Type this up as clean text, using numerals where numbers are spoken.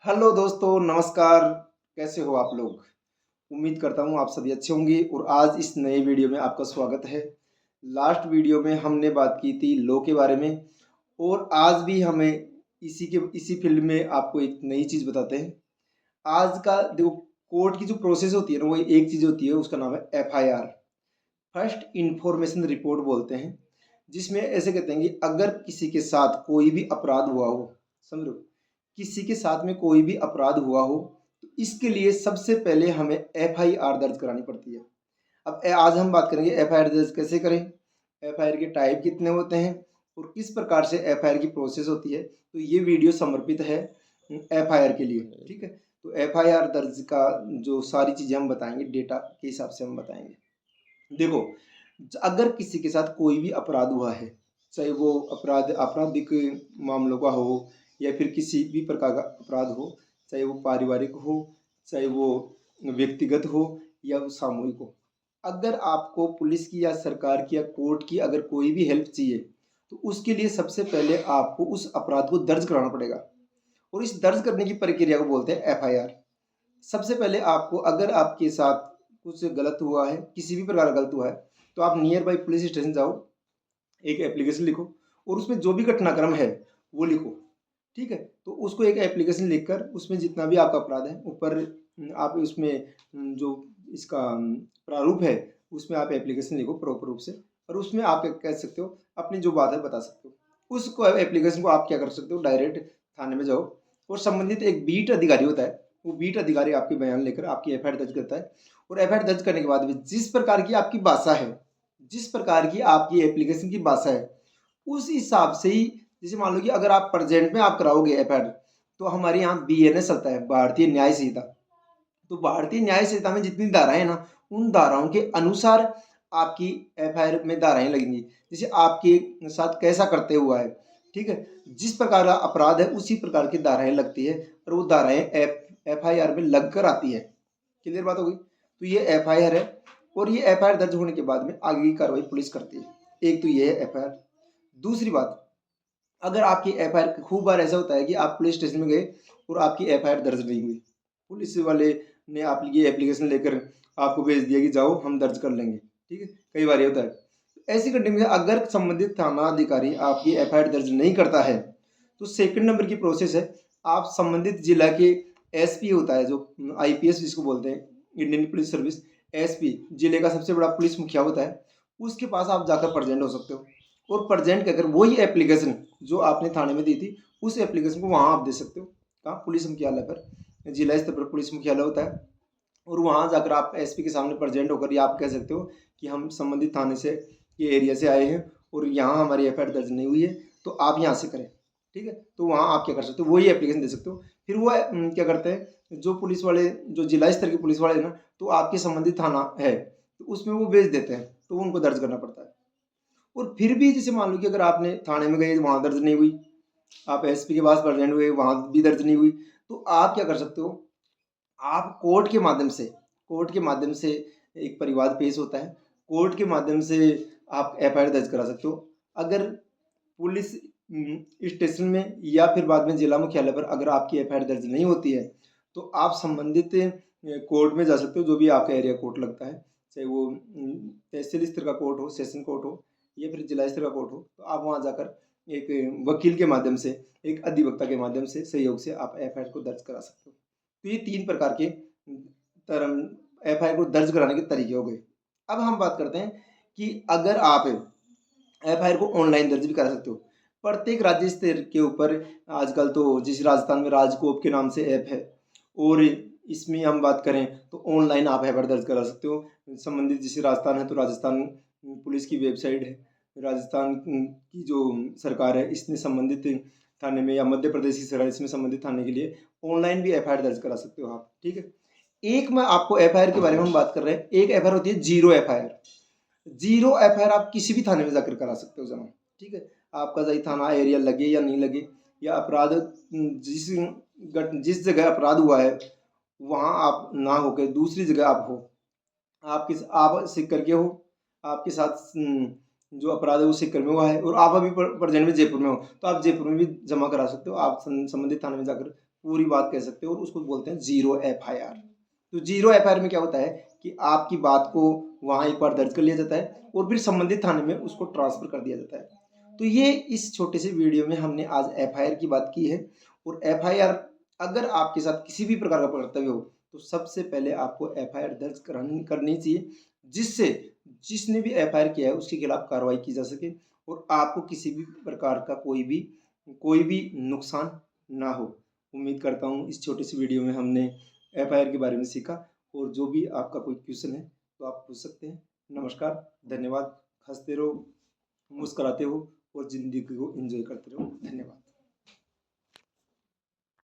Hello दोस्तों, नमस्कार। कैसे हो आप लोग? उम्मीद करता हूँ आप सभी अच्छे होंगे और आज इस नए वीडियो में आपका स्वागत है। लास्ट वीडियो में हमने बात की थी लॉ के बारे में और आज भी हमें इसी फील्ड में आपको एक नई चीज़ बताते हैं। आज का देखो, कोर्ट की जो प्रोसेस होती है ना, वो एक चीज़ होती है, उसका नाम है एफआईआर, फर्स्ट इंफॉर्मेशन रिपोर्ट बोलते हैं। जिसमें ऐसे कहते हैं कि अगर किसी के साथ कोई भी अपराध हुआ हो, समझो, किसी के साथ में कोई भी अपराध हुआ हो, तो इसके लिए सबसे पहले हमें एफआईआर दर्ज करानी पड़ती है। अब आज हम बात करेंगे एफआईआर दर्ज कैसे करें, एफआईआर के टाइप कितने होते हैं और किस प्रकार से एफआईआर की प्रोसेस होती है। तो ये वीडियो समर्पित है एफआईआर के लिए, ठीक है। तो एफआईआर दर्ज का जो सारी चीज़ें हम बताएंगे, डेटा के हिसाब से हम बताएंगे। देखो, अगर किसी के साथ कोई भी अपराध हुआ है, चाहे वो आपराधिक मामलों का हो या फिर किसी भी प्रकार का अपराध हो, चाहे वो पारिवारिक हो, चाहे वो व्यक्तिगत हो या वो सामूहिक हो, अगर आपको पुलिस की या सरकार की या कोर्ट की अगर कोई भी हेल्प चाहिए, तो उसके लिए सबसे पहले आपको उस अपराध को दर्ज कराना पड़ेगा और इस दर्ज करने की प्रक्रिया को बोलते हैं एफआईआर। सबसे पहले आपको, अगर आपके साथ कुछ गलत हुआ है, किसी भी प्रकार का गलत हुआ है, तो आप नियर बाई पुलिस स्टेशन जाओ, एक एप्लीकेशन लिखो और उसमें जो भी घटनाक्रम है वो लिखो, ठीक है। तो उसको एक एप्लीकेशन लिखकर उसमें जितना भी आपका अपराध है ऊपर आप उसमें जो इसका प्रारूप है उसमें आप एप्लीकेशन लिखो प्रॉपर रूप से, और उसमें आप क्या कह सकते हो, अपनी जो बात है बता सकते हो। उसको एप्लीकेशन को आप क्या कर सकते हो, डायरेक्ट थाने में जाओ और संबंधित एक बीट अधिकारी होता है, वो बीट अधिकारी आपके बयान लेकर आपकी एफआईआर दर्ज करता है। और एफआईआर दर्ज करने के बाद भी जिस प्रकार की आपकी भाषा है, जिस प्रकार की आपकी एप्लीकेशन की भाषा है, उस हिसाब से ही, जैसे मान लो कि अगर आप प्रेजेंट में आप कराओगे एफआईआर, तो हमारे यहाँ बीएनएस चलता है, भारतीय न्याय संहिता। तो भारतीय न्याय संहिता में जितनी धाराएं हैं ना, उन धाराओं के अनुसार आपकी एफआईआर में धाराएं लगेंगी। जैसे आपके साथ कैसा करते हुआ है, ठीक है, जिस प्रकार का अपराध है उसी प्रकार की धाराएं लगती है और वो धाराएं एफआईआर में लग कर आती है। क्लियर बात हो गई? तो ये एफआईआर है और ये एफआईआर दर्ज होने के बाद में आगे की कार्रवाई पुलिस करती है। एक तो ये है एफआईआर। दूसरी बात, अगर आपकी एफआईआर, खूब बार ऐसा होता है कि आप पुलिस स्टेशन में गए और आपकी एफआईआर दर्ज नहीं हुई, पुलिस वाले ने आप ये एप्लीकेशन लेकर आपको भेज दिया कि जाओ हम दर्ज कर लेंगे, ठीक है, कई बार ये होता है। ऐसी कंडीशन में अगर संबंधित थाना अधिकारी आपकी एफआईआर दर्ज नहीं करता है, तो सेकंड नंबर की प्रोसेस है, आप संबंधित जिला के एसपी होता है, जो आईपीएस जिसको बोलते हैं, इंडियन पुलिस सर्विस, एसपी जिले का सबसे बड़ा पुलिस मुखिया होता है, उसके पास आप जाकर प्रेजेंट हो सकते हो और प्रेजेंट कर वही एप्लीकेशन जो आपने थाने में दी थी, उस एप्लीकेशन को वहाँ आप दे सकते हो। कहाँ? पुलिस मुख्यालय पर, जिला स्तर पर पुलिस मुख्यालय होता है, और वहाँ जाकर आप एसपी के सामने प्रेजेंट होकर या आप कह सकते हो कि हम संबंधित थाने से, ये एरिया से आए हैं और यहाँ हमारी एफआईआर दर्ज नहीं हुई है, तो आप यहाँ से करें, ठीक है। तो वहाँ आप क्या कर सकते हो, वही एप्लीकेशन दे सकते हो। फिर वो क्या करते हैं, जो पुलिस वाले, जो जिला स्तर के पुलिस वाले हैं ना, तो आपके संबंधित थाना है तो उसमें वो भेज देते हैं, तो उनको दर्ज करना पड़ता है। और फिर भी जैसे मान लो कि अगर आपने थाने में गए, वहाँ दर्ज नहीं हुई, आप एसपी के पास प्रेजेंट हुए, वहाँ भी दर्ज नहीं हुई, तो आप क्या कर सकते हो, आप कोर्ट के माध्यम से एक परिवाद पेश होता है, कोर्ट के माध्यम से आप एफआईआर दर्ज करा सकते हो। अगर पुलिस स्टेशन में या फिर बाद में जिला मुख्यालय पर अगर आपकी एफआईआर दर्ज नहीं होती है, तो आप संबंधित कोर्ट में जा सकते हो, जो भी आपका एरिया कोर्ट लगता है, चाहे वो तहसील स्तर का कोर्ट हो, सेशन कोर्ट हो या फिर जिला स्तर का कोर्ट हो, तो आप वहाँ जाकर एक वकील के माध्यम से, एक अधिवक्ता के माध्यम से, सहयोग से आप एफआईआर को दर्ज करा सकते हो। तो ये 3 प्रकार के तरम एफआईआर को दर्ज कराने के तरीके हो गए। अब हम बात करते हैं कि अगर आप एफआईआर को ऑनलाइन दर्ज भी करा सकते हो। प्रत्येक राज्य स्तर के ऊपर आजकल तो, जिस राजस्थान में राजकोप के नाम से ऐप है, और इसमें हम बात करें तो ऑनलाइन आप एफआईआर दर्ज करा सकते हो। संबंधित जैसे राजस्थान है तो राजस्थान पुलिस की वेबसाइट है, राजस्थान की जो सरकार है इसने संबंधित थाने में, या मध्य प्रदेश की सरकार इसमें संबंधित थाने के लिए ऑनलाइन भी एफआईआर दर्ज करा सकते हो आप, ठीक है। एक मैं आपको एफआईआर के बारे में हम बात कर रहे हैं, एक एफआईआर होती है जीरो एफआईआर। जीरो एफआईआर आप किसी भी थाने में जाकर करा सकते हो जमा, ठीक है। आपका सही थाना एरिया लगे या नहीं लगे, या अपराध जिस जगह अपराध हुआ है वहाँ आप ना होकर दूसरी जगह आप हो, आप सिक्कर के हो, आपके साथ जो अपराध है वो सिक्कर में हुआ है और आप अभी प्रेजेंट में जयपुर में हो, तो आप जयपुर में भी जमा करा सकते हो। आप संबंधित थाने में जाकर पूरी बात कह सकते हो, और उसको बोलते हैं जीरो एफआईआर। तो जीरो एफआईआर में क्या होता है कि आपकी बात को वहाँ एक बार दर्ज कर लिया जाता है और फिर संबंधित थाने में उसको ट्रांसफर कर दिया जाता है। तो ये इस छोटे से वीडियो में हमने आज एफआईआर की बात की है। और एफआईआर अगर आपके साथ किसी भी प्रकार का कर्तव्य हो तो सबसे पहले आपको एफआईआर दर्ज करनी चाहिए, जिससे जिसने भी एफआईआर किया है उसके खिलाफ कार्रवाई की जा सके और आपको किसी भी प्रकार का कोई भी नुकसान ना हो। उम्मीद करता हूँ इस छोटी सी वीडियो में हमने एफआईआर के बारे में सीखा, और जो भी आपका कोई क्वेश्चन है तो आप पूछ सकते हैं। नमस्कार, धन्यवाद। हंसते रहो, मुस्कुराते हो और ज़िंदगी को एंजॉय करते रहो। धन्यवाद।